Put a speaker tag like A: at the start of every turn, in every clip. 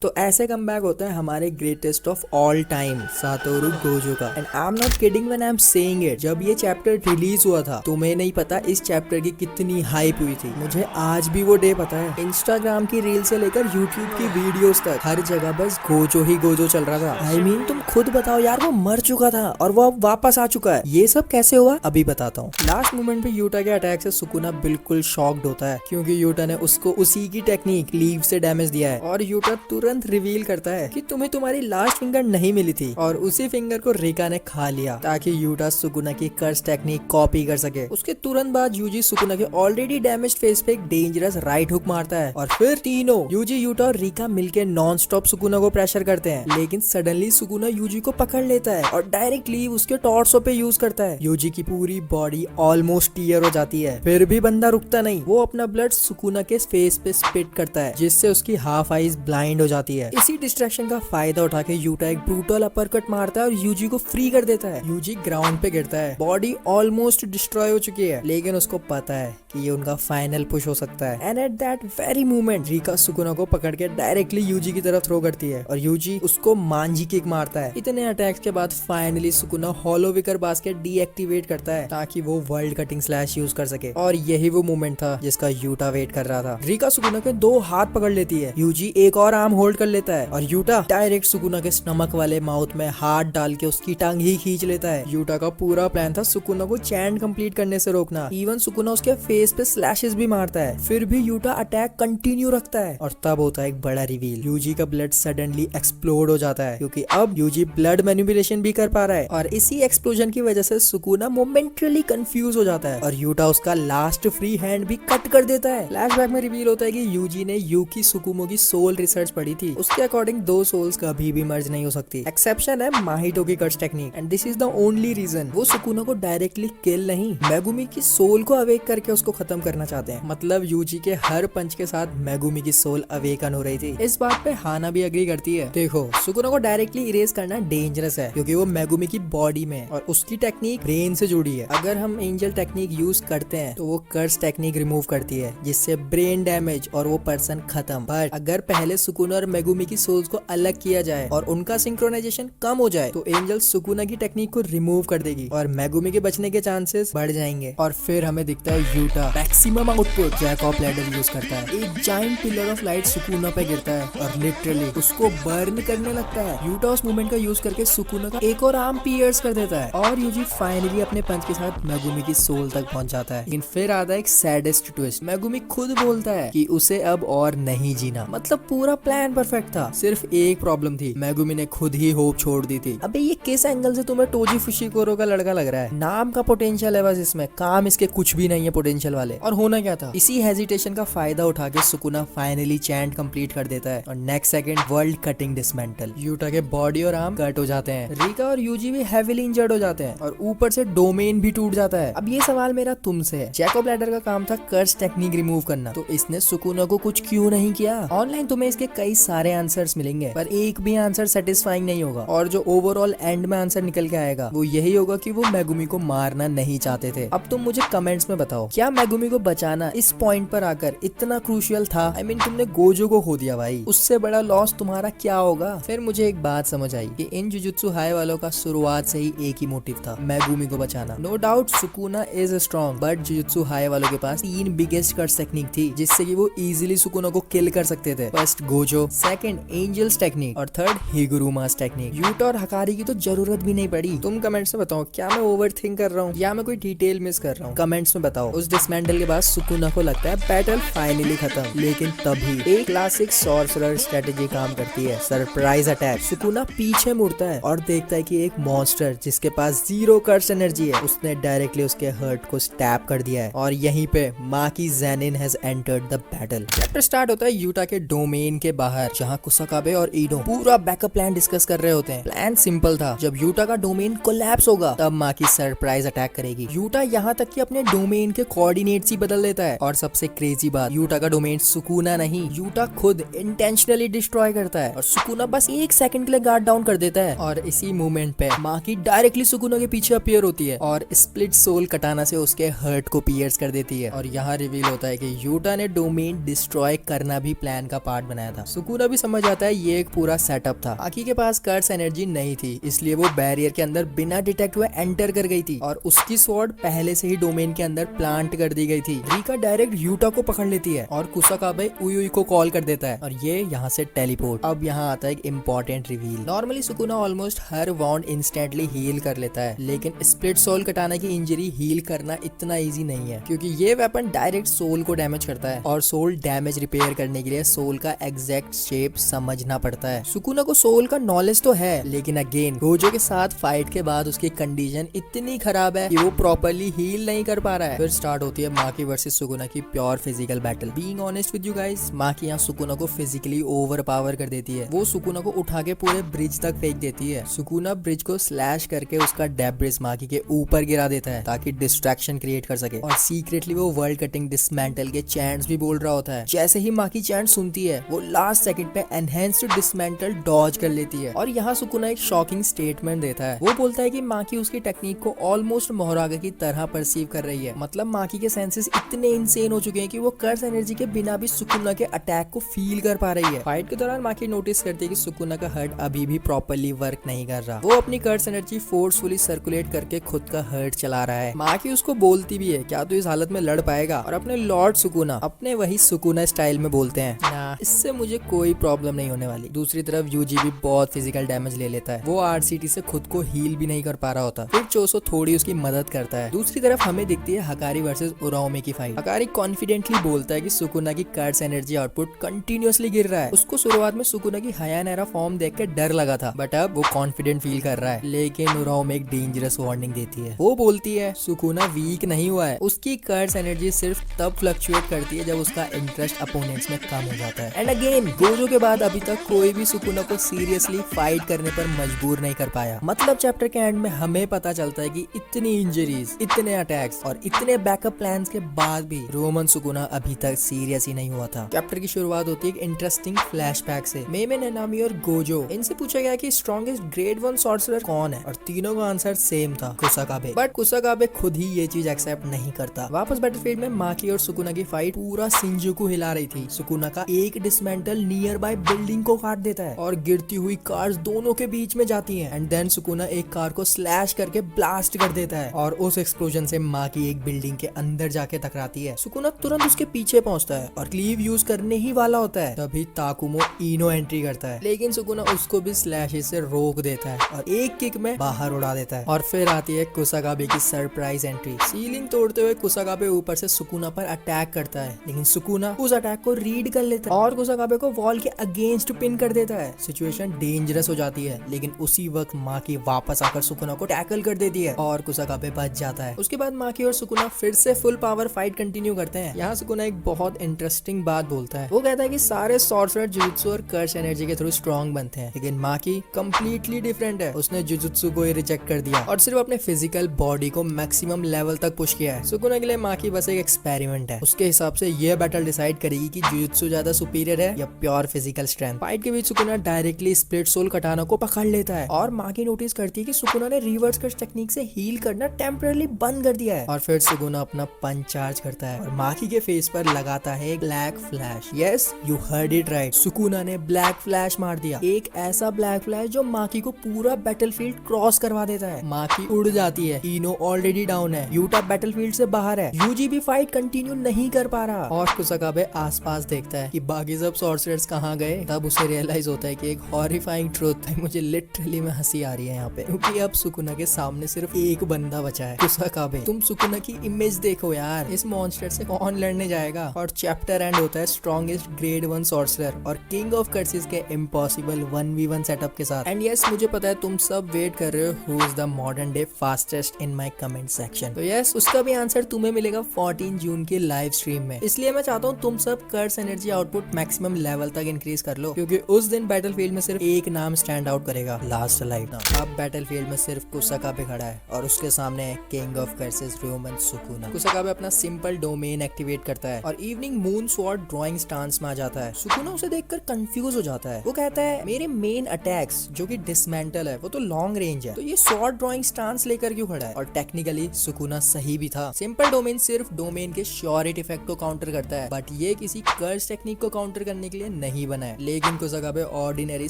A: तो ऐसे कमबैक होता है हमारे greatest of all time Satoru Gojo का। And I am not kidding when I am saying it. जब ये चैप्टर रिलीज हुआ था तुम्हें नहीं पता इस चैप्टर की कितनी हाइप हुई थी। मुझे आज भी वो डे पता है। इंस्टाग्राम की रील से लेकर यूट्यूब की वीडियोस तक हर जगह बस गोजो ही गोजो चल रहा था। आई मीन तुम खुद बताओ यार, वो मर चुका था और वो अब वापस आ चुका है। ये सब कैसे हुआ अभी बताता हूँ। लास्ट मोमेंट पे यूटा के अटैक से सुकुना बिल्कुल शॉक्ड होता है क्योंकि यूटा ने उसको उसी की टेक्निक लीव से डैमेज दिया है। और यूटा तुरंत रिवील करता है कि तुम्हें तुम्हारी लास्ट फिंगर नहीं मिली थी और उसी फिंगर को रिका ने खा लिया ताकि यूटा सुकुना की कर्स टेक्निक कॉपी कर सके। उसके तुरंत बाद यूजी सुकुना के ऑलरेडी डैमेज फेस पे एक डेंजरस राइट हुक मारता है और फिर तीनों यूजी, यूटा और रिका मिलकर नॉन स्टॉप सुकुना को प्रेशर करते हैं। लेकिन सडनली सुकुना यूजी को पकड़ लेता है और डायरेक्ट लीव उसके टॉर्सो पे यूज करता है। यूजी की पूरी बॉडी ऑलमोस्ट टीयर हो जाती है। फिर भी बंदा रुकता नहीं। वो अपना ब्लड सुकुना के फेस पे स्पिट करता है जिससे उसकी हाफ आईज ब्लाइंड हो जाती है। इसी डिस्ट्रैक्शन का फायदा उठा के यूटा एक ब्रूटल अपरकट मारता है और यूजी को फ्री कर देता है। यूजी ग्राउंड पे गिरता है, बॉडी ऑलमोस्ट डिस्ट्रॉय हो चुकी है, लेकिन उसको पता है कि ये उनका फाइनल पुश हो सकता है। And at that very moment Rika Sukuna को पकड़ के डायरेक्टली यूजी की तरफ थ्रो करती है और यूजी उसको मांझी किक मारता है। इतने अटैक्स के बाद finally Sukuna hollow wicker basket deactivate करता है ताकि वो वर्ल्ड कटिंग स्लैश यूज कर सके। और यही वो मोमेंट था जिसका यूटा वेट कर रहा था। रिका सुकुना के दो हाथ पकड़ लेती है, यूजी एक और आर्म होल्ड कर लेता है और यूटा डायरेक्ट सुकुना के स्टमक वाले माउथ में हाथ डाल के उसकी टांग ही खींच लेता है। यूटा का पूरा प्लान था सुकुना को चैंट कंप्लीट करने से रोकना। इवन सुकुना उसके फेस पे स्लैशेस भी मारता है, फिर भी यूटा अटैक कंटिन्यू रखता है। और तब होता है एक बड़ा रिवील। यूजी का ब्लड सडनली एक्सप्लोड हो जाता है क्योंकि अब यूजी ब्लड मैनिपुलेशन भी कर पा रहा है और इसी एक्सप्लोजन की वजह से सुकुना मोमेंटली कंफ्यूज हो जाता है और यूटा उसका लास्ट फ्री हैंड भी कट कर देता है। फ्लैशबैक में रिवील होता है कि यूजी ने यूकी सुकुमो की सोल रिसर्च पढ़ी थी। उसके अकॉर्डिंग दो सोल्स कभी भी मर्ज नहीं हो सकती। एक्सेप्शन है माहितो की curse technique and this is the only reason वो सुकुना को डायरेक्टली किल नहीं, मेगुमी की सोल को अवेक करके उसको खत्म करना चाहते हैं। मतलब यूजी के हर पंच के साथ मेगुमी की सोल अवेकन हो रही थी। इस बात पे हाना भी अग्री करती है। देखो सुकुना को डायरेक्टली इरेज करना डेंजरस है क्योंकि वो मेगुमी की बॉडी में और उसकी टेक्निक ब्रेन से जुड़ी है। अगर हम एंजल टेक्निक यूज करते हैं तो वो कर्स टेक्निक रिमूव करती है जिससे ब्रेन डैमेज और वो पर्सन खत्म। बट अगर पहले सुकुना और मेगुमी की सोल्स को अलग किया जाए और उनका सिंक्रोनाइजेशन कम हो जाए तो एंजल सुकुना की टेक्निक को रिमूव कर देगी और मेगुमी के बचने के चांसेस बढ़ जाएंगे। और फिर हमें दिखता है Yuta maximum output Jacob ladder use करता है। एक giant pillar of light Sukuna पे गिरता है और लिटरली उसको बर्न करने लगता है। यूटा उस मूवमेंट का यूज करके सुकुना का एक और आर्म पियर्स कर देता है और यूजी फाइनली अपने पंच के साथ मेगुमी की सोल तक पहुंच जाता है। लेकिन फिर आता है एक सैडेस्ट ट्विस्ट। मेगुमी खुद बोलता है कि उसे अब और नहीं जीना। मतलब पूरा प्लान परफेक्ट था, सिर्फ एक प्रॉब्लम थी, मेगुमी ने खुद ही होप छोड़ दी थी। अबे ये किस एंगल से तुम्हें टोजी फुशिकोरो का लड़का लग रहा है? नाम का पोटेंशियल है बस, इसमें काम इसके कुछ भी नहीं है पोटेंशियल वाले। और होना क्या था, इसी हेजिटेशन का फायदा उठा के सुकुना फाइनली चैंट कंप्लीट कर देता है और next second world cutting dismantle. Utah के बॉडी और आर्म कट हो जाते हैं। रिका और यूजी भी हेवीली इंजर्ड हो जाते हैं और ऊपर से डोमेन भी टूट जाता है। अब ये सवाल मेरा तुमसे है, जैकॉब लैडर का काम था कर्स टेक्निक रिमूव करना, तो इसने सुकुना को कुछ क्यों नहीं किया? ऑनलाइन तुम्हें इसके कई सारे आंसर्स मिलेंगे पर एक भी आंसर सेटिस्फाइंग नहीं होगा और जो ओवरऑल एंड में आंसर निकल के आएगा वो यही होगा कि वो मेगुमी को मारना नहीं चाहते थे। अब तुम मुझे कमेंट्स में बताओ, क्या मेगुमी को बचाना इस पॉइंट पर आकर इतना क्रूशियल था? आई मीन तुमने गोजो को खो दिया भाई, उससे बड़ा लॉस तुम्हारा क्या होगा? फिर मुझे एक बात समझ आई कि इन जुजुत्सु हाई वालों का शुरुआत से ही एक ही मोटिव था, मेगुमी को बचाना। No doubt Sukuna is strong but Jujutsu High वालों के पास 3 बिगेस्ट कर्स टेक्निक थी जिससे कि वो इजीली सुकुना को किल कर सकते थे। First Gojo, second angel's technique और थर्ड हिगुरुमास टेक्निक। यूटा और हकारी की तो जरूरत भी नहीं पड़ी। तुम कमेंट्स में बताओ, क्या मैं ओवर थिंक कर रहा हूँ या मैं कोई डिटेल मिस कर रहा हूँ? कमेंट्स में बताओ। उस डिसमेंटल के बाद सुकुना को लगता है बैटल फाइनली खत्म, लेकिन तभी एक क्लासिक सॉर्सरर स्ट्रेटेजी काम करती है, सरप्राइज अटैक। सुकुना पीछे मुड़ता है और देखता है कि एक मॉन्स्टर जिसके पास 0 कर्स एनर्जी है उसने डायरेक्टली उसके हर्ट को स्टैब कर दिया है और यहीं पे Maki Zenin has entered the battle. Chapter start होता है यूटा के डोमेन के बाहर जहाँ कुसाकाबे और ईडो पूरा बैकअप प्लान डिस्कस कर रहे होते हैं। प्लान सिंपल था, जब यूटा का डोमेन कोलैप्स होगा तब माकी सरप्राइज अटैक करेगी। यूटा यहाँ तक कि अपने डोमेन के कोऑर्डिनेट्स ही बदल देता है और सबसे क्रेजी बात, यूटा का डोमेन सुकुना नहीं, यूटा खुद इंटेंशनली डिस्ट्रॉय करता है और सुकुना बस 1 सेकंड के लिए गार्ड डाउन कर देता है। और इसी मोमेंट पे माकी डायरेक्टली सुकुना के पीछे अपीयर होती है और स्प्लिट सोल कटाना से उसके हर्ट को पियर्स कर देती है। और यहाँ रिवील होता है कि यूटा ने डोमेन डिस्ट्रॉय करना भी प्लान का पार्ट बनाया था। सुकुना भी समझ आता है ये एक पूरा सेटअप था। माकी के पास कर्स एनर्जी नहीं थी, इसलिए वो बैरियर के अंदर बिना डिटेक्ट हुए एंटर कर गई थी और उसकी स्वॉर्ड पहले से ही डोमेन के अंदर प्लांट कर दी गई थी। रिका डायरेक्ट यूटा को पकड़ लेती है और कुसाकाबे उयुई को कॉल कर देता है और ये यहाँ से टेलीपोर्ट। अब यहाँ आता है एक important reveal. Normally Sukuna almost हर वाउंड इंस्टेंटली हील कर लेता है, लेकिन स्प्लिट सोल कटाना की इंजरी हील करना इतना इजी नहीं है, क्योंकि ये वेपन डायरेक्ट सोल को डैमेज करता है और सोल डैमेज रिपेयर करने के लिए सोल का एग्जैक्ट शेप समझना पड़ता है। सुकुना को सोल का नॉलेज तो है, लेकिन अगेन गोजो के साथ फाइट के बाद उसकी कंडीशन इतनी खराब है कि वो प्रॉपर्ली हील नहीं कर पा रहा है। फिर स्टार्ट होती है माकी वर्सेस सुकुना की pure physical battle. Being honest with you guys, Maki यहाँ सुकुना को फिजिकली ओवर पावर कर देती है। वो सुकुना को उठा के पूरे ब्रिज तक फेंक देती है। सुकुना ब्रिज को स्लैश करके उसका डेब्रिज माकी के ऊपर गिरा देता है ताकि डिस्ट्रैक्शन क्रिएट कर सके, और सीक्रेटली वो वर्ल्ड कटिंग डिसमेंटल के चैंट्स भी बोल रहा होता है। जैसे ही माकी चैंट सुनती है, वो लास्ट सेकंड पे एनहेंस्ड डिसमेंटल डॉज कर लेती है और यहाँ सुकुना एक शॉकिंग स्टेटमेंट देता है। वो बोलता है कि माकी उसकी टेक्निक को ऑलमोस्ट मोहरागा की तरह परसीव कर रही है। मतलब माकी के सेंसेस इतने इंसेन हो चुके हैं कि वो कर्स एनर्जी के बिना भी सुकुना के अटैक को फील कर पा रही है। फाइट के दौरान माकी नोटिस करती है कि सुकुना का हर्ट अभी भी प्रॉपर्ली वर्क नहीं कर रहा। वो अपनी कर्स एनर्जी फोर्सफुली सर्कुलेट करके खुद का हर्ट चला रहा है। माकी उसको बोलती भी है, क्या तू इस हालत में लड़ पाएगा? और अपने लॉर्ड सुकुना अपने वही सुकुना स्टाइल में बोलते हैं, ना इससे मुझे कोई प्रॉब्लम नहीं होने वाली। दूसरी तरफ यूजी भी बहुत फिजिकल डैमेज ले लेता है। वो आरसीटी से खुद को हील भी नहीं कर पा रहा होता। फिर चोसो थोड़ी उसकी मदद करता है। दूसरी तरफ हमें दिखती है हकारी वर्सेस उराओमे की फाइट। हकारी कॉन्फिडेंटली बोलता है कि सुकुना की कर्स एनर्जी आउटपुट कंटिन्यूअसली गिर रहा है। उसको शुरुआत में सुकुना की हायानेरा फॉर्म देख के डर लगा था, बट अब वो कॉन्फिडेंट फील कर रहा है। लेकिन उराओमे एक डेंजरस वार्निंग देती है। वो बोलती है सुकुना वीक नहीं हुआ है, उसकी कर्स एनर्जी सिर्फ तब फ्लक्चुएट करती है जब उसका इंटरेस्ट अपोनेंट्स में कम हो जाता है। एंड अगेन गोजो के बाद अभी तक कोई भी सुकुना को सीरियसली फाइट करने पर मजबूर नहीं कर पाया। मतलब चैप्टर के एंड में हमें पता चलता है कि इतनी इंजरीज, इतने अटैक्स और इतने बैकअप प्लान्स के बाद भी रोमन सुकुना अभी तक सीरियस ही नहीं हुआ था। चैप्टर की शुरुआत होती है एक इंटरेस्टिंग फ्लैशबैक से। मेमे, ननामी और गोजो, इनसे पूछा गया कि स्ट्रॉन्गेस्ट ग्रेड 1 सॉर्सरर कौन है, और तीनों का आंसर सेम था, कुसाकाबे। बट कुसाकाबे खुद ही ये चीज एक्सेप्ट नहीं करता। वापस बैटलफील्ड में माकी और सुकुना की फाइट पूरा शिंजुकू हिला रही थी। सुकुना का एक डिसमेंटल नियर बाय बिल्डिंग को काट देता है और गिरती हुई कार्स दोनों के बीच में जाती हैं। एंड देन सुकुना एक कार को स्लैश करके ब्लास्ट कर देता है और उस एक्सप्लोजन से माकी एक बिल्डिंग के अंदर जाके टकराती है। सुकुना तुरंत उसके पीछे पहुंचता है और क्लीव यूज करने ही वाला होता है, तभी ताकुमो इनो एंट्री करता है, लेकिन सुकुना उसको भी स्लैशेस से रोक देता है और एक किक में बाहर उड़ा देता है। और फिर आती है कुसाकाबे की सरप्राइज एंट्री। सीलिंग तोड़ते हुए कुसाकाबे ऊपर से सुकुना पर अटैक करता है, लेकिन सुकुना उस अटैक को रीड कर लेता है और कुसाकाबे को वॉल के अगेंस्ट पिन कर देता है। सिचुएशन डेंजरस हो जाती है, लेकिन उसी वक्त माकी वापस आकर सुकुना को टैकल कर देती है और कुसाकाबे बच जाता है। उसके बाद माकी और सुकुना फिर से फुल पावर फाइट कंटिन्यू करते हैं। यहाँ सुकुना एक बहुत इंटरेस्टिंग बात बोलता है। वो कहता है कि सारे सॉर्सरर जुजुत्सु और कर्स एनर्जी के थ्रू स्ट्रॉन्ग बनते हैं, लेकिन माकी कंप्लीटली डिफरेंट है। उसने जुजुत्सु को ही रिजेक्ट कर दिया और सिर्फ अपने फिजिकल बॉडी को मैक्सिमम लेवल तक पुश किया है। सुकुना के लिए माकी बस एक एक्सपेरिमेंट है। उसके हिसाब से यह बैटल डिसाइड करेगी कि जुजुत्सु ज्यादा सुपीरियर है या प्योर फिजिकल स्ट्रेंथ। फाइट के बीच सुकुना डायरेक्टली स्प्लिट सोल कटाना को पकड़ लेता है और माकी नोटिस करती है कि सुकुना ने रिवर्स कर्स टेक्निक से हील करना टेम्पररी बंद कर दिया है। और फिर सुकुना अपना पंच चार्ज करता है और माकी के फेस पर लगाता है एक black flash. Yes, you heard it right, Sukuna ने ब्लैक फ्लैश मार दिया। एक ऐसा ब्लैक फ्लैश जो माकी को पूरा बैटलफील्ड क्रॉस करवा देता है। माकी उड़ जाती है, इनो ऑलरेडी डाउन है, यूटा बैटलफील्ड से बाहर है, यूजी भी फाइट कंटिन्यू नहीं कर पा रहा और कुसाकाबे आसपास देखता है कि बाकी सब सॉर्सरर्स कहाँ गए। तब उसे रियलाइज होता है कि एक हॉरिफाइंग ट्रुथ, मुझे लिटरली में हंसी आ रही है यहाँ पे, क्योंकि अब सुकुना के सामने सिर्फ एक बंदा बचा है, कुसाकाबे। तुम सुकुना की इमेज देखो यार, इस मॉन्स्टर से कौन लड़ने जाएगा। और चैप्टर एंड होता है स्ट्रॉन्गेस्ट ग्रेड 1 सॉर्सरर और किंग ऑफ कर्सेस के इम्पॉसिबल 1v1 सेटअप के साथ। एंड यस, मुझे पता है तुम सब वेट कर रहे हो who is the modern day fastest in my comment section. तो यस, उसका भी आंसर तुम्हें मिलेगा 14 जून की लाइव स्ट्रीम में। इसलिए मैं चाहता हूँ तुम सब कर्स एनर्जी आउटपुट मैक्सिमम लेवल तक इंक्रीज कर लो, क्योंकि उस दिन बैटलफील्ड में सिर्फ एक नाम स्टैंड आउट करेगा, लास्ट अलाइव नाम। अब बैटलफील्ड में सिर्फ कुसाकाबे खड़ा है और उसके सामने है king of curses Ryomen Sukuna. Kusakabe अपना सिंपल डोमेन एक्टिवेट करता है और evening moon sword drawing stance में आ जाता है। सुकुना उसे देखकर कंफ्यूज हो जाता है। वो कहता है मेरे मेन अटैक्स जो कि डिसमेंटल है वो तो लॉन्ग रेंज है, तो ये स्वॉर्ड ड्राइंग स्टांस लेकर क्यों खड़ा है। और टेक्निकली सुकुना सही भी था। सिंपल डोमेन सिर्फ डोमेन के श्योरिट इफेक्ट को काउंटर करता है, बट ये किसी कर्स टेक्निक को काउंटर करने के लिए नहीं बनाए, लेकिन कुसाकाबे ऑर्डिनरी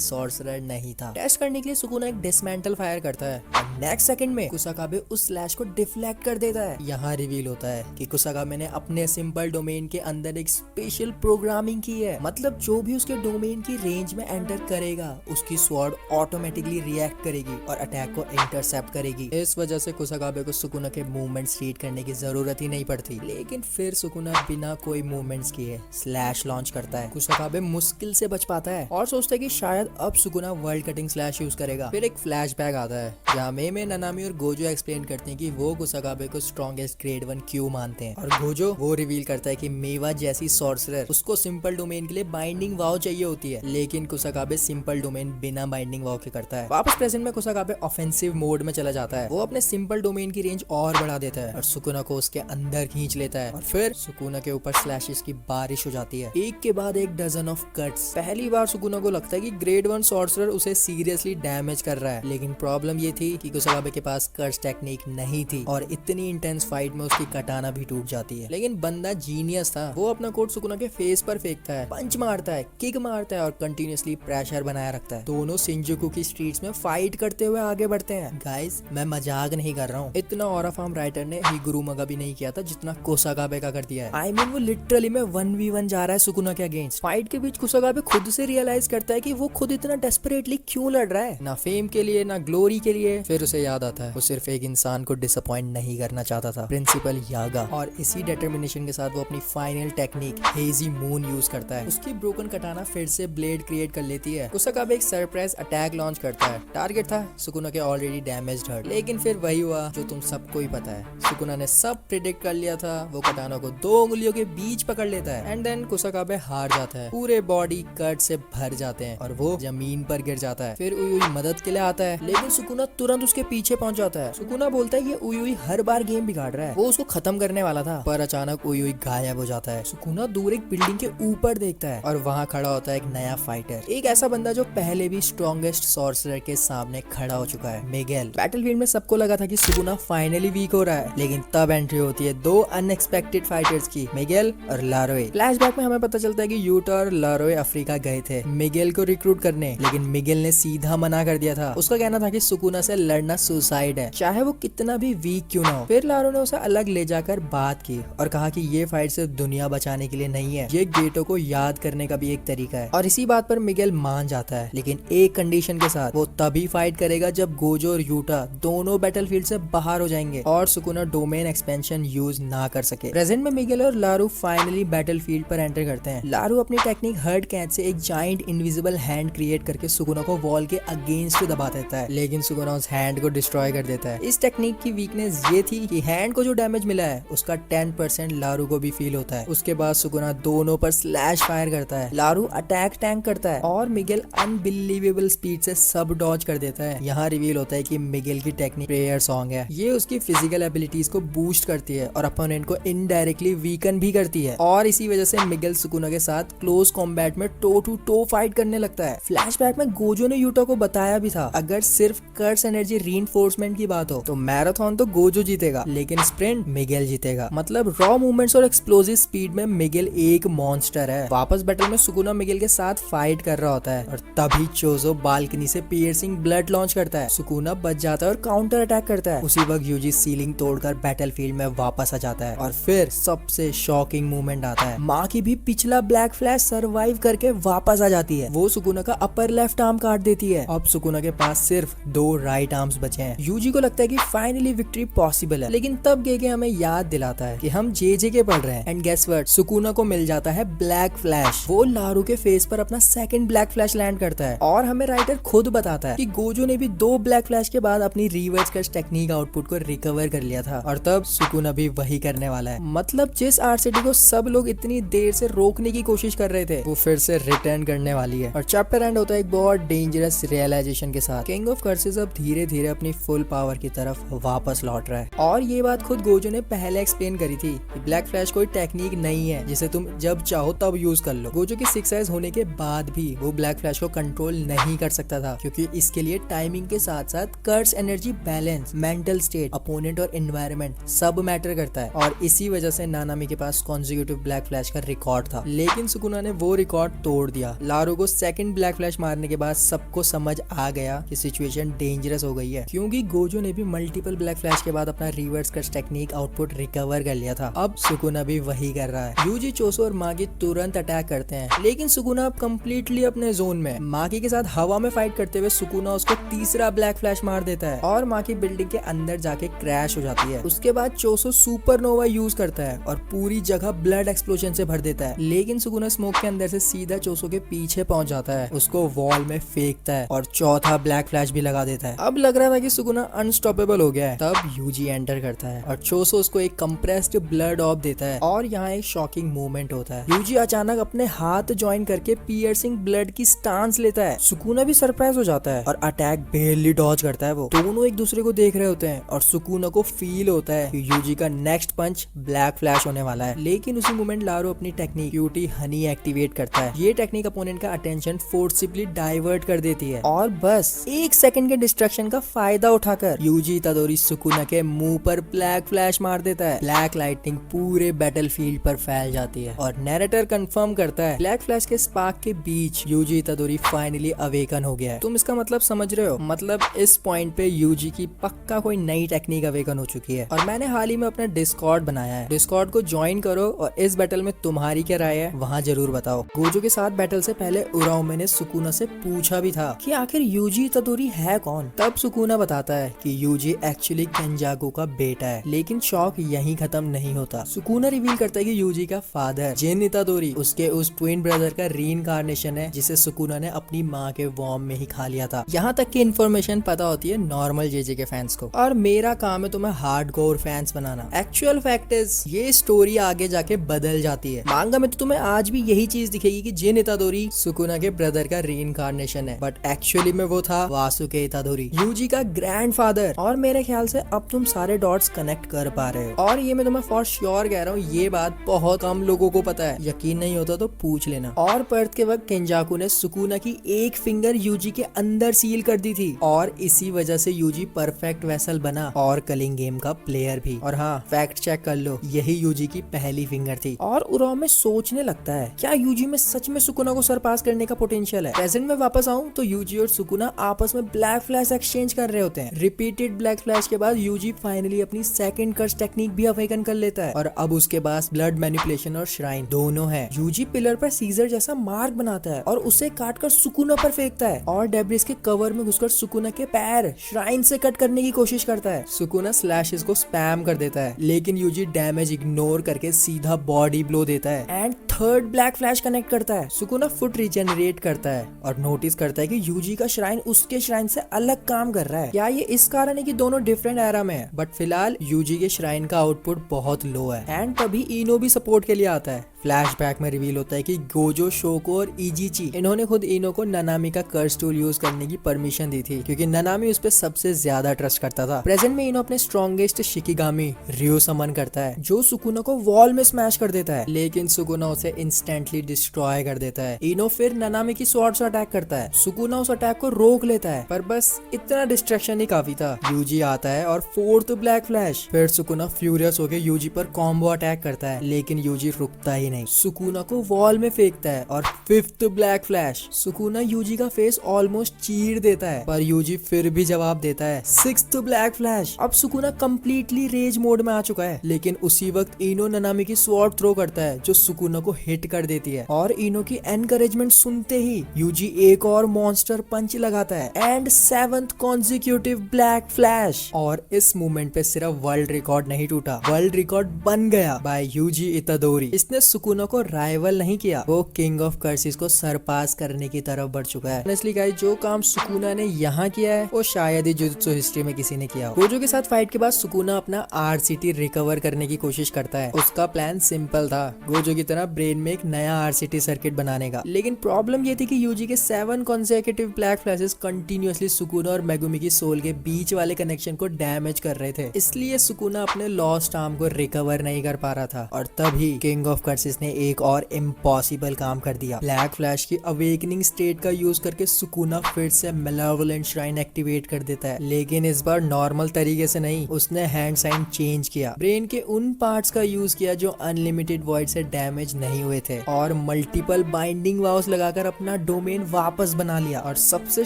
A: सॉर्सरर नहीं था। टेस्ट करने के लिए सुकुना एक डिसमेंटल फायर करता है और नेक्स्ट सेकंड में कुसाकाबे उस स्लैश को डिफ्लेक्ट कर देता है। यहाँ रिवील होता है कि कुसाकाबे ने अपने सिंपल डोमेन के अंदर एक स्पेशल प्रोग्रामिंग की है। मतलब जो भी उसके डोमेन की रेंज में एंटर करेगा उसकी स्वॉर्ड ऑटोमेटिकली रिएक्ट करेगी और अटैक को इंटरसेप्ट करेगी। इस वजह से कुसाकाबे को सुकुना के मूवमेंट्स रीड करने की जरूरत ही नहीं पड़ती। लेकिन फिर सुकुना बिना कोई मूवमेंट्स किए स्लैश लॉन्च करता है। कुसाकाबे मुश्किल से बच पाता है और सोचता है कि शायद अब Sukuna world cutting slash use करेगा। फिर एक फ्लैशबैक आता है जहाँ में नानामी और गोजो एक्सप्लेन करते हैं कि वो कुसाकाबे को स्ट्रॉन्गेस्ट ग्रेड 1 क्यों मानते हैं, और गोजो वो रिवील करता है कि मेवा जैसी सॉर्सरर उसको सिंपल डोमेन के लिए बाइंडिंग वाव चाहिए होती है, लेकिन कुसाकाबे सिंपल डोमेन बिना बाइंडिंग वाव के करता है। वापस प्रेजेंट में कुसाकाबे ऑफेंसिव मोड में चला जाता है। वो अपने सिंपल डोमेन की रेंज और बढ़ा देता है और सुकुना को उसके अंदर खींच लेता है और फिर सुकुना के ऊपर स्लैशेस की बारिश हो जाती है, एक के बाद एक डजन ऑफ कट्स। पहली बार सुकुना को लगता है कि ग्रेड 1 सॉर्सरर उसे सीरियसली डैमेज कर रहा है, लेकिन प्रॉब्लम ये थी कि कुसाकाबे के पास कर्स टेक्निक नहीं थी और इतनी इंटेंस फाइट में उसकी कटाना भी टूट जाती है। लेकिन बंदा जीनियस था। वो अपना कोट सुकुना के फेस पर फेंकता है, पंच मारता है, किक मारता है और कंटिन्यूअसली प्रेशर बनाए रखता है। दोनों शिंजुकू की स्ट्रीट्स में फाइट करते हुए आगे बढ़ते हैं। गाइस, मैं मजाक नहीं कर रहा हूँ। इतना ऑरा फार्म राइटर ने हिगुरुमागा भी नहीं किया था जितना कुसाकाबे का कर दिया है। आई मीन वो लिटरली में 1v1 जा रहा है सुकुना के अगेंस्ट। फाइट के बीच कुसाकाबे खुद से रियलाइज करता है कि वो खुद इतना डेस्परेटली क्यों लड़ रहा है, ना फेम के लिए ना ग्लोरी के लिए। फिर उसे याद आता है वो सिर्फ एक इंसान को डिसअपॉइंट नहीं करना चाहता था, प्रिंसिपल यागा। और इसी डिटर्मिनेशन के साथ वो अपनी final technique hazy moon use करता है। उसकी ब्रोकन कटाना फिर से ब्लेड क्रिएट कर लेती है। कुसाकाबे एक सरप्राइज अटैक लॉन्च करता है। टारगेट था सुकुना के ऑलरेडी डैमेज्ड हर्ट, लेकिन फिर वही हुआ जो तुम सबको ही पता है। सुकुना ने सब प्रिडिक्ट कर लिया था। वो कटाना को 2 उंगलियों के बीच पकड़ लेता है एंड देन कुसाकाबे हार जाता है। पूरे बॉडी कट से भर जाते हैं और वो जमीन पर गिर जाता है। फिर उयुई मदद के लिए आता है, लेकिन सुकुना तुरंत उसके पीछे पहुंच जाता है। सुकुना बोलता है ये उयुई हर बार गेम बिगाड़ रहा है, वो उसको खत्म करने वाला था। पर अचानक उयुई गायब हो जाता है। सुकुना दूर एक बिल्डिंग के ऊपर देखता है और वहाँ खड़ा होता है एक नया फाइटर, एक ऐसा बंदा जो पहले भी स्ट्रॉन्गेस्ट सॉर्सरर के सामने खड़ा हो चुका है, मिगेल। बैटलफील्ड में सबको लगा था कि सुकुना फाइनली वीक हो रहा है, लेकिन तब एंट्री होती है 2 अनएक्सपेक्टेड फाइटर्स की, मिगेल और लारोए। फ्लैशबैक में हमें पता चलता है कि यूटा और लारोए अफ्रीका गए थे मिगेल को रिक्रूट करने, लेकिन मिगेल ने सीधा मना कर दिया था। उसका कहना था कि सुकुना से लड़ना सुसाइड है, चाहे वो कितना भी वीक क्यों ना हो। फिर लारो ने उसे अलग ले जाकर बात की और कहा कि ये फाइट सिर्फ दुनिया बचाने के लिए नहीं है, ये गेटो को याद करने का भी एक तरीका है। और इसी बात पर मिगेल मान जाता है, लेकिन एक कंडीशन के साथ। वो तभी फाइट करेगा जब गोजो और यूटा दोनों बैटलफील्ड से बाहर हो जाएंगे और सुकुना डोमेन एक्सपेंशन यूज ना कर सके। प्रेजेंट में मिगेल और लारू फाइनली बैटलफील्ड पर एंटर करते हैं। लारू अपनी टेक्निक हर्ड कैच से एक जाइंट इनविजिबल हैंड क्रिएट करके सुकुना को वॉल के अगेंस्ट दबा देता है, लेकिन सुकुना उस हैंड को डिस्ट्रॉय कर देता है। इस टेक्निक की वीकनेस ये थी कि हैंड को जो डैमेज मिला है उसका 10% लारू को भी फील होता है। उसके बाद सुकुना दोनों पर स्लैश फायर करता है। लारू अटैक टैंक करता है और मिगेल अनबिलीवेबल स्पीड से सब डॉज कर देता है। यहाँ रिवील होता है कि मिगेल की टेक्निक प्रेयर सॉन्ग है। ये उसकी फिजिकल एबिलिटीज को बूस्ट करती है और अपोनेंट को इनडायरेक्टली वीकन भी करती है, और इसी वजह से मिगेल सुकुना के साथ क्लोज कॉम्बैट में टो टू टो फाइट करने लगता है। फ्लैशबैक में गोजो ने यूटा को बताया भी था अगर सिर्फ कर्स एनर्जी रीइंफोर्समेंट की बात हो तो मैराथन तो गोजो जीतेगा, लेकिन स्प्रिंट मिगेल जीतेगा। मतलब रॉ मूवमेंट्स और एक्सप्लोसिव स्पीड में मिगेल एक मॉन्स्टर है। वापस बैटल में सुकुना मिगेल के साथ फाइट कर रहा होता है और तभी चोजो बालकनी से पियर्सिंग ब्लड लॉन्च करता है। सुकुना बच जाता है और काउंटर अटैक करता है। उसी वक्त यूजी सीलिंग तोड़कर बैटलफील्ड में वापस आ जाता है और फिर सबसे शॉकिंग मूवमेंट आता है। माँ की भी पिछला ब्लैक फ्लैश सरवाइव करके वापस आ जाती है। वो सुकुना का अपर लेफ्ट आर्म काट देती है। अब सुकुना के पास सिर्फ 2 राइट आर्म्स बचे हैं। यूजी को लगता है कि फाइनली विक्ट्री पॉसिबल है, लेकिन तब गेगे हमें याद दिलाता है कि हम जे के पढ़ रहे हैं। एंड गेस व्हाट, सुकुना को मिल जाता है ब्लैक फ्लैश। वो लारू के फेस पर अपना सेकंड ब्लैक फ्लैश लैंड करता है और हमें राइटर खुद बताता है कि गोजो ने भी 2 ब्लैक फ्लैश के बाद अपनी रिवर्स कर्स टेक्निक आउटपुट को रिकवर कर लिया था और तब सुकुना भी वही करने वाला है। मतलब जिस आरसीटी को सब लोग इतनी देर से रोकने की कोशिश कर रहे थे वो फिर से रिटर्न करने वाली है। और चैप्टर एंड होता है एक बहुत डेंजरस रियलाइजेशन के साथ। किंग ऑफ कर्सेस अब धीरे धीरे अपनी फुल पावर की तरफ वापस लौट रहा है। और ये बात खुद गोजो ने पहले एक्सप्लेन करी थी कि ब्लैक फ्लैश कोई टेक्निक नहीं है जिसे तुम जब चाहो तब यूज कर लो। गोजो की 6 आइज होने के बाद भी वो ब्लैक फ्लैश को कंट्रोल नहीं कर सकता था, क्योंकि इसके लिए टाइमिंग के साथ साथ curse energy balance, mental state, opponent और एनवायरनमेंट सब मैटर करता है। और इसी वजह से नानामी के पास कॉन्जिक्यूटिव ब्लैक फ्लैश का रिकॉर्ड था, लेकिन सुकुना ने वो रिकॉर्ड तोड़ दिया। लारो को सेकंड ब्लैक फ्लैश मारने के बाद सबको समझ आ गया कि सिचुएशन डेंजरस हो गई है, क्योंकि गोजो ने भी मल्टीपल ब्लैक फ्लैश के बाद अपना reverse curse technique output recover कर लिया था। अब सुकुना भी वही कर रहा है। यूजी, चोसो और माकी तुरंत अटैक करते हैं, लेकिन सुकुना अब कम्प्लीटली अपने जोन में। माकी के साथ हवा में फाइट करते हुए सुकुना उसको तीसरा ब्लैक फ्लैश मार देता है और माकी बिल्डिंग के अंदर जाके क्रैश हो जाती है। उसके बाद चोसो सुपरनोवा यूज करता है और पूरी जगह ब्लड एक्सप्लोजन से भर देता है, लेकिन सुकुना स्मोक के अंदर से सीधा चोसो के पीछे पहुंच जाता है, उसको वॉल में फेंकता है और चौथा ब्लैक फ्लैश भी लगा देता है। अब लग रहा था कि सुकुना अनस्टॉपेबल हो गया है। तब यूजी एंटर करता है और चोसो उसको एक कंप्रेस्ड ब्लड ऑफ देता है और यहाँ एक शॉकिंग मूवमेंट होता है। यूजी अचानक अपने हाथ ज्वाइन करके पियर्सिंग ब्लड की स्टांस लेता है। सुकुना भी सरप्राइज हो जाता है और अटैक बेयरली डॉज करता है। वो दोनों एक दूसरे को देख रहे होते हैं और सुकुना को फील होता है कि यूजी का नेक्स्ट पंच ब्लैक फ्लैश होने वाला है, लेकिन उसी मोमेंट लारो अपनी टेक्निक क्यूटी हनी एक्टिवेट करता है। ये टेक्निक अपोनेंट का अटेंशन फोर्सिबली डाइवर्ट कर देती है और बस एक सेकंड के डिस्ट्रैक्शन का फायदा उठाकर यूजी इतादोरी सुकुना के मुंह पर ब्लैक फ्लैश मार देता है। ब्लैक लाइटनिंग पूरे बैटलफील्ड पर फैल जाती है और नैरेटर कंफर्म करता है ब्लैक फ्लैश के स्पार्क के बीच यूजी इतादोरी फाइनली अवेकन हो गया है। तुम इसका मतलब समझ रहे हो? मतलब इस पॉइंट पे यूजी की पक्का कोई नई टेक्निक अवेकन हो चुकी है। और मैंने हाल ही में अपना डिस्कॉर्ड बनाया है, डिस्कॉर्ड को ज्वाइन करो और इस बैटल में तुम्हारी क्या राय है वहाँ जरूर बताओ। गोजो के साथ बैटल से पहले उराओमे ने सुकुना से पूछा भी था कि आखिर यूजी इतादोरी है कौन। तब सुकुना बताता है कि यूजी एक्चुअली केंजाकू का बेटा है, लेकिन शौक यहीं खत्म नहीं होता। सुकुना रिवील करता है कि यूजी का फादर जिन इतादोरी उसके उस ट्विन ब्रदर का रीइंकार्नेशन है जिसे सुकुना ने अपनी माँ के वॉर्म में ही खा लिया था। यहाँ तक की इन्फॉर्मेशन पता होती है नॉर्मल जेजे के फैंस को, और मेरा काम है तुम्हें hardcore fans banana. Actual fact is ये स्टोरी आगे जाके बदल जाती है। मांगा में तो तुम्हें आज भी यही चीज दिखेगी कि जिन इतादोरी सुकुना के ब्रदर का रीइंकार्नेशन है, बट एक्चुअली में वो था वासुके इतादोरी, यूजी का ग्रैंडफादर। और मेरे ख्याल से अब तुम सारे डॉट्स कनेक्ट कर पा रहे हो, और ये मैं तुम्हें फॉर श्योर कह रहा हूँ, ये बात बहुत कम लोगों को पता है। यकीन नहीं होता तो पूछ लेना। और पर्थ के वक्त केंजाकू ने सुकुना की एक फिंगर यूजी के अंदर सील कर दी थी, और इसी वजह से यूजी परफेक्ट वेसल बना और कलिंग गेम का प्लेयर भी। और हाँ, फैक्ट चेक कर लो, यही यूजी की पहली फिंगर थी। और उराओमे सोचने लगता है क्या यूजी में सच में सुकुना को सरपास करने का पोटेंशियल है। प्रेजेंट में वापस आऊं तो यूजी और सुकुना आपस में ब्लैक फ्लैश एक्सचेंज कर रहे होते हैं। रिपीटेड ब्लैक फ्लैश के बाद यूजी फाइनली अपनी सेकंड कर्स टेक्निक भी अवेकन कर लेता है, और अब उसके पास ब्लड मैनिपुलेशन और श्राइन दोनों है। यूजी पिलर पर सीजर जैसा मार्क बनाता है और उसे काटकर सुकुना पर फेंकता है, और डेब्रिस के कवर में घुसकर सुकुना के पैर श्राइन से कट करने की कोशिश करता है। सुकुना स्लैशेस को स्पैम कर देता है, लेकिन यूजी डैमेज इग्नोर करके सीधा बॉडी ब्लो देता है and third black flash connect करता है। सुकुना फुट रिजेनरेट करता है और नोटिस करता है कि यूजी का श्राइन उसके श्राइन से अलग काम कर रहा है। क्या ये इस कारण है कि दोनों डिफरेंट एरा में है? बट फिलहाल यूजी के श्राइन का आउटपुट बहुत लो है। एंड तभी इनो भी सपोर्ट के लिए आता है। फ्लैशबैक में रिवील होता है कि गोजो, शोको और इजीची इन्होंने खुद इनो को ननामी का कर्स टूल यूज करने की परमिशन दी थी, क्योंकि ननामी उस पर सबसे ज्यादा ट्रस्ट करता था। प्रेजेंट में इनो अपने स्ट्रॉन्गेस्ट शिकिगामी रियो समन करता है, जो सुकुना को वॉल में स्मैश कर देता है, लेकिन सुकुना उसे इंस्टेंटली डिस्ट्रॉय कर देता है। इनो फिर ननामी की स्वॉर्ड से अटैक करता है। सुकुना उस अटैक को रोक लेता है, पर बस इतना डिस्ट्रैक्शन ही काफी था। यूजी आता है और फोर्थ ब्लैक फ्लैश। फिर सुकुना फ्यूरियस होकर यूजी पर कॉम्बो अटैक करता है, लेकिन यूजी रुकता ही नहीं, सुकुना को वॉल में फेंकता है। और fifth black flash, Sukuna Yuji का फेस ऑलमोस्ट चीर देता है, पर यूजी फिर भी जवाब देता है। सिक्स्थ ब्लैक फ्लैश, अब सुकुना कंप्लीटली रेज मोड में आ चुका है, लेकिन उसी वक्त इनो ननामी की स्वॉर्ड थ्रो करता है, जो सुकुना को हिट कर देती है। और इनो की एनकरेजमेंट सुनते ही यूजी एक और मॉन्स्टर पंच लगाता है and seventh consecutive black flash. और इस मूवमेंट पे सिर्फ वर्ल्ड रिकॉर्ड नहीं टूटा, वर्ल्ड रिकॉर्ड बन गया बाय यूजी इतादोरी। इसने सुकुना को राइवल नहीं किया, वो किंग ऑफ कर्सिस को सरपास करने की तरफ बढ़ चुका है। ऑनेस्टली गाइस, जो काम सुकुना ने यहाँ किया है वो शायद ही जुजुत्सु हिस्ट्री में किसी ने किया हो। गोजो के साथ फाइट के बाद सुकुना अपना आरसीटी रिकवर करने की कोशिश करता है। उसका प्लान सिंपल था, गोजो की तरह ब्रेन में एक नया आरसीटी सर्किट बनाने का। लेकिन प्रॉब्लम ये थी कि यूजी के 7 consecutive black flashes continuously Sukuna और मेगुमी की सोल के बीच वाले कनेक्शन को डैमेज कर रहे थे। इसलिए सुकुना अपने लॉस्ट आर्म को रिकवर नहीं कर पा रहा था, और तभी किंग ऑफ कर्सिस नेमेसिस ने एक और इम्पॉसिबल काम कर दिया। ब्लैक फ्लैश की अवेकनिंग स्टेट का यूज करके सुकुना फिर से मेलेवोलेंट श्राइन एक्टिवेट कर देता है, लेकिन इस बार नॉर्मल तरीके से नहीं। उसने हैंड साइन चेंज किया, ब्रेन के उन पार्ट्स का यूज किया जो अनलिमिटेड वॉइड से डैमेज नहीं हुए थे, और मल्टीपल बाइंडिंग वाउस लगाकर अपना डोमेन वापस बना लिया। और सबसे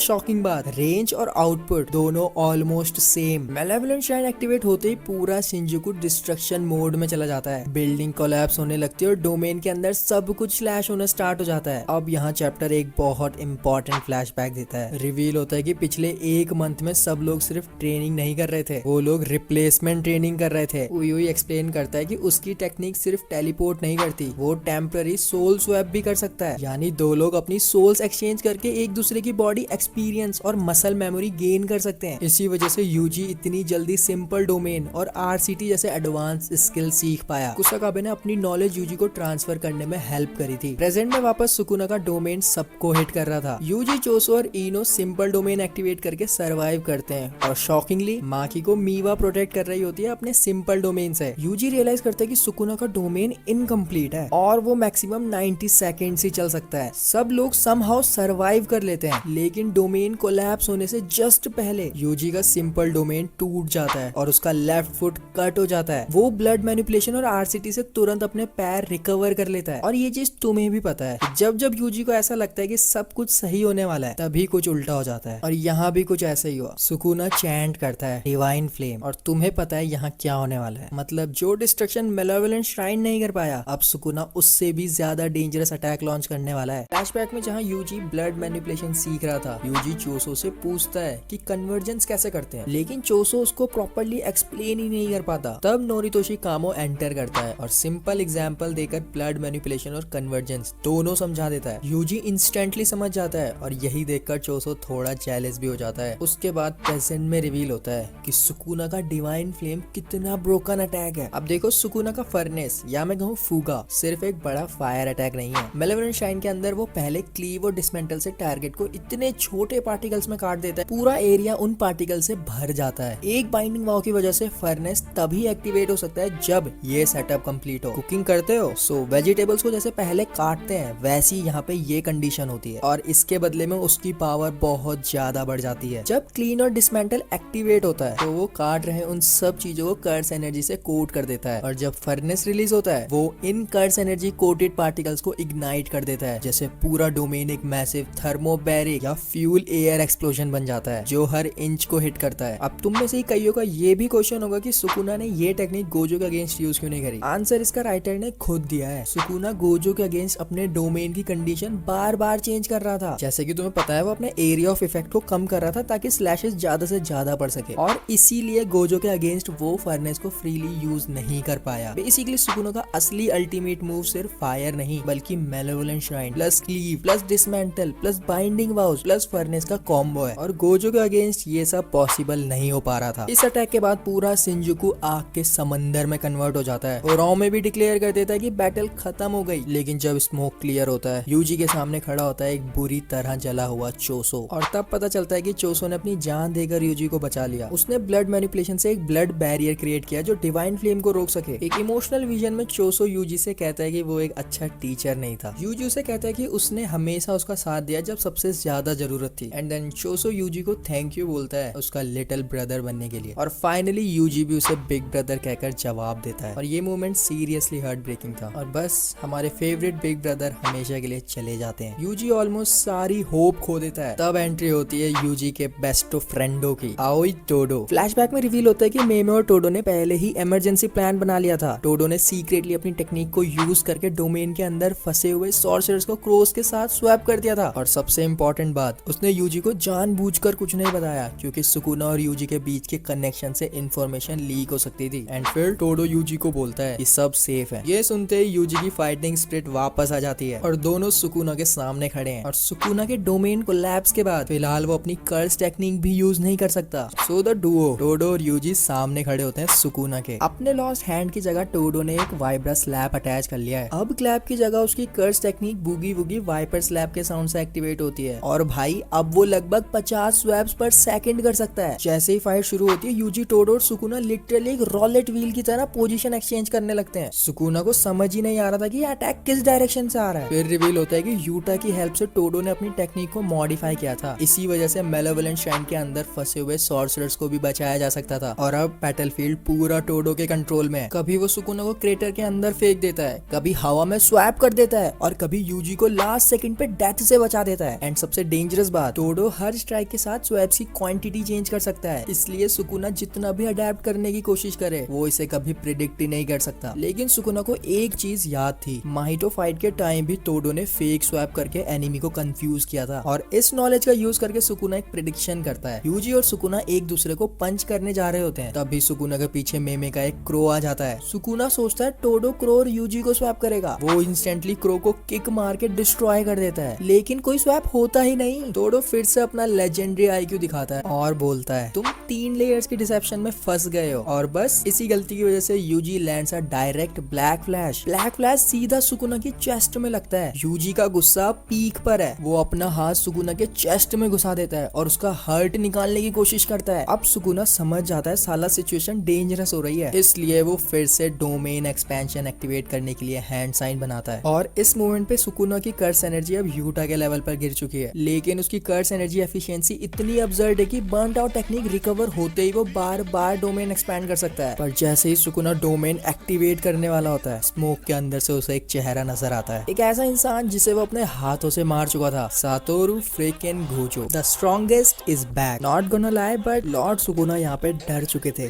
A: शॉकिंग बात, रेंज और आउटपुट दोनों ऑलमोस्ट सेम। मेलेवोलेंट श्राइन एक्टिवेट होते ही पूरा शिंजुकु डिस्ट्रक्शन मोड में चला जाता है, बिल्डिंग कोलैप्स होने लगती है और डोमेन के अंदर सब कुछ स्लैश होना स्टार्ट हो जाता है। अब यहाँ चैप्टर एक बहुत इंपॉर्टेंट फ्लैशबैक देता है। रिवील होता है कि पिछले एक मंथ में सब लोग सिर्फ ट्रेनिंग नहीं कर रहे थे, वो लोग रिप्लेसमेंट ट्रेनिंग कर रहे थे। उयुई एक्सप्लेन करता है कि उसकी टेक्निक सिर्फ टेलीपोर्ट नहीं करती, वो टेम्पररी सोल स्वैप भी कर सकता है, यानी दो लोग अपनी सोल्स एक्सचेंज करके एक दूसरे की बॉडी एक्सपीरियंस और मसल मेमोरी गेन कर सकते हैं। इसी वजह से यूजी इतनी जल्दी सिंपल डोमेन और आरसीटी जैसे एडवांस स्किल सीख पाया। कुसाकाबे ने अपनी नॉलेज यूजी को ट्रांसफर करने में हेल्प करी थी। प्रेजेंट में वापस सुकुना का डोमेन सबको हिट कर रहा था। यूजी, चोसो और इनो सिंपल डोमेन एक्टिवेट करके सरवाइव करते हैं, और शॉकिंगली माकी को मीवा प्रोटेक्ट कर रही होती है अपने सिंपल डोमेन से। यूजी रियलाइज करता है कि सुकुना का डोमेन इनकम्प्लीट है और वो मैक्सिमम 90 सेकेंड्स ही चल सकता है। सब लोग समहाउ सरवाइव कर लेते हैं, लेकिन डोमेन कोलैप्स होने से जस्ट पहले यूजी का सिंपल डोमेन टूट जाता है और उसका लेफ्ट फुट कट हो जाता है। वो ब्लड मैनिपुलेशन और आरसीटी से तुरंत अपने पैर रिकवर कर लेता है। और ये चीज तुम्हें भी पता है, जब जब यूजी को ऐसा लगता है कि सब कुछ सही होने वाला है, तभी कुछ उल्टा हो जाता है। और यहाँ भी कुछ ऐसा ही हुआ। सुकुना चैंट करता है डिवाइन फ्लेम, और तुम्हें पता है यहाँ क्या होने वाला है। मतलब जो डिस्ट्रक्शन मेलेवोलेंट श्राइन नहीं कर पाया, अब सुकुना उससे भी ज्यादा डेंजरस अटैक लॉन्च करने वाला है। फ्लैशबैक में जहाँ यूजी ब्लड मैनिपुलेशन सीख रहा था, यूजी चोसो से पूछता है कि कन्वर्जेंस कैसे करते हैं, लेकिन चोसो उसको प्रॉपर्ली एक्सप्लेन ही नहीं कर पाता। तब नोरितोशी कामो एंटर करता है और सिंपल एग्जांपल देकर ब्लड मैनिपुलेशन और कन्वर्जेंस दोनों समझा देता है। यूजी इंस्टेंटली समझ जाता है, और यही देखकर चोसो थोड़ा जेलस भी हो जाता है। उसके बाद प्रेजेंट में रिवील होता है कि सुकुना का डिवाइन फ्लेम कितना ब्रोकन अटैक है। अब देखो, सुकुना का फर्नेस या मैं कहूँ फूगा सिर्फ एक बड़ा फायर अटैक नहीं है। मेलेवोलेंट श्राइन के अंदर वो पहले क्लीव और डिसमेंटल से टारगेट को इतने छोटे पार्टिकल्स में काट देता है, पूरा एरिया उन पार्टिकल से भर जाता है। एक बाइंडिंग वाव की वजह से फर्नेस तभी एक्टिवेट हो सकता है जब ये सेटअप कंप्लीट हो। कुकिंग करते हो, सो वेजिटेबल्स को जैसे पहले काटते हैं, वैसी यहाँ पे ये कंडीशन होती है, और इसके बदले में उसकी पावर बहुत ज्यादा बढ़ जाती है। जब क्लीन और डिसमेंटल एक्टिवेट होता है, तो वो काट रहे उन सब चीजों को कर्स एनर्जी से कोट कर देता है, और जब फर्नेस रिलीज होता है, वो इन कर्स एनर्जी कोटेड पार्टिकल्स को इग्नाइट कर देता है, जैसे पूरा डोमेन एक मैसिव थर्मोबैरिक या फ्यूल एयर एक्सप्लोजन बन जाता है, जो हर इंच को हिट करता है। अब तुम में से कईयों का ये भी क्वेश्चन होगा कि सुकुना ने ये टेक्निक गोजो के अगेंस्ट यूज क्यों नहीं करी। आंसर इसका राइटर ने खुद दिया है। सुकुना गोजो के अगेंस्ट अपने डोमेन की कंडीशन बार बार चेंज कर रहा था। जैसे कि तुम्हें पता है, वो अपने एरिया ऑफ इफेक्ट को कम कर रहा था ताकि स्लैशेस ज्यादा से ज्यादा पड़ सके, और इसीलिए गोजो के अगेंस्ट वो फर्नेस को फ्रीली यूज नहीं कर पाया। बेसिकली सुकुना का असली अल्टीमेट मूव सिर्फ फायर नहीं, बल्कि malevolent shrine plus cleave plus dismantle plus binding vows plus furnace का कॉम्बो है, और गोजो के अगेंस्ट ये सब पॉसिबल नहीं हो पा रहा था। इस अटैक के बाद पूरा शिंजुकु आग के समंदर में कन्वर्ट हो जाता है, और रॉ में भी डिक्लेयर कर देता है कि बैटल खत्म हो गई। लेकिन जब स्मोक क्लियर होता है, यूजी के सामने खड़ा होता है एक बुरी तरह जला हुआ चोसो, और तब पता चलता है कि चोसो ने अपनी जान देकर यूजी को बचा लिया। उसने ब्लड मैनिपुलेशन से एक ब्लड बैरियर क्रिएट किया जो डिवाइन फ्लेम को रोक सके। एक इमोशनल विजन में चोसो यूजी से कहता है कि वो एक अच्छा टीचर नहीं था। यूजी उसे कहता है कि उसने हमेशा उसका साथ दिया जब सबसे ज्यादा जरूरत थी, एंड देन चोसो यूजी को थैंक यू बोलता है उसका लिटिल ब्रदर बनने के लिए, और फाइनली यूजी भी उसे बिग ब्रदर कहकर जवाब देता है। और ये मोमेंट सीरियसली हार्ट ब्रेकिंग था, और बस हमारे फेवरेट बिग ब्रदर हमेशा के लिए चले जाते हैं। यूजी ऑलमोस्ट सारी होप खो देता है। तब एंट्री होती है यूजी के बेस्ट ऑफ फ्रेंडों की, आओई टोडो। फ्लैशबैक में रिवील होता है कि मेमे और टोडो ने पहले ही इमरजेंसी प्लान बना लिया था। टोडो ने सीक्रेटली अपनी टेक्निक को यूज करके डोमेन के अंदर फंसे हुए सॉर्सरर्स को क्रोस के साथ स्वैप कर दिया था, और सबसे इम्पोर्टेंट बात, उसने यूजी को जानबूझकर कुछ नहीं बताया, क्योंकि सुकुना और यूजी के बीच के कनेक्शन से इंफॉर्मेशन लीक हो सकती थी। एंड फिर टोडो यूजी को बोलता है कि सब सेफ है। ये सुनते ही यूजी की फाइटिंग स्पिरिट वापस आ जाती है, और दोनों सुकुना के सामने खड़े हैं। और सुकुना के डोमेन कोलैप्स के बाद फिलहाल वो अपनी कर्स टेक्निक भी यूज नहीं कर सकता। सो द डुओ टोडो और यूजी सामने खड़े होते हैं सुकुना के। अपने लॉस्ट हैंड की जगह टोडो ने एक वाइब्रा स्लैप अटैच कर लिया है। अब क्लैप की जगह उसकी curse technique boogie woogie vibraslap के साउंड से एक्टिवेट होती है, और भाई अब वो लगभग 50 स्वैप्स पर सेकंड कर सकता है। जैसे ही फाइट शुरू होती है, यूजी, टोडो और सुकुना लिटरली एक रॉलेट व्हील की तरह पोजीशन एक्सचेंज करने लगते हैं। सुकुना को समझ समझ ही नहीं आ रहा था कि ये अटैक किस डायरेक्शन से आ रहा है। फिर रिवील होता है कि यूटा की हेल्प से टोडो ने अपनी टेक्निक को मॉडिफाई किया था। इसी वजह से मेलेवोलेंट श्राइन के अंदर फंसे हुए सॉर्सरर्स को भी बचाया जा सकता था और अब बैटलफील्ड पूरा टोडो के कंट्रोल में है। कभी वो सुकुना को क्रेटर के अंदर फेंक देता है, कभी हवा में स्वैप कर देता है और कभी यूजी को लास्ट सेकंड पे डेथ से बचा देता है। एंड सबसे डेंजरस बात, टोडो हर स्ट्राइक के साथ स्वैप्स की क्वांटिटी चेंज कर सकता है, इसलिए सुकुना जितना भी अडेप्ट करने की कोशिश करे वो इसे कभी प्रिडिक्ट ही नहीं कर सकता। लेकिन सुकुना को एक चीज याद थी, माहितो फाइट के टाइम भी टोडो ने फेक स्वैप करके एनिमी को कंफ्यूज किया था और इस नॉलेज का यूज करके सुकुना एक प्रिडिक्शन करता है। यूजी और सुकुना एक दूसरे को पंच करने जा रहे होते हैं, तभी सुकुना के पीछे मेमे का एक क्रो आ जाता है। सुकुना सोचता है टोडो क्रो और यूजी को स्वैप करेगा, वो इंस्टेंटली क्रो को किक मार के डिस्ट्रॉय कर देता है, लेकिन कोई स्वैप होता ही नहीं। टोडो फिर से अपना लेजेंडरी आईक्यू दिखाता है और बोलता है तुम 3 लेयर्स की डिसेप्शन में फंस गए हो। और बस इसी गलती की वजह से Yuji lands a direct black flash. Black flash सीधा सुकुना की चेस्ट में लगता है। यूजी का गुस्सा पीक पर है, वो अपना हाथ सुकुना के चेस्ट में घुसा देता है और उसका हर्ट निकालने की कोशिश करता है। अब सुकुना समझ जाता है साला सिचुएशन डेंजरस हो रही है, इसलिए वो फिर से डोमेन एक्सपेंशन एक्टिवेट करने के लिए हैंड साइन बनाता है। और इस मूवमेंट पे सुकुना की कर्स एनर्जी अब यूटा के लेवल पर गिर चुकी है, लेकिन उसकी कर्स एनर्जी एफिशिएंसी इतनी अब्सर्ड है कि बर्नड आउट टेक्निक रिकवर होते ही वो बार बार डोमेन एक्सपैंड कर सकता है। पर जैसे ही सुकुना डोमेन एक्टिवेट करने वाला होता है, स्मोक के अंदर से उसे एक चेहरा नजर आता है, एक ऐसा इंसान जिसे वो अपने हाथों से मार चुका था, Satoru freaking Gojo. The strongest is back. Not gonna lie but lord Sukuna यहाँ पे डर चुके थे।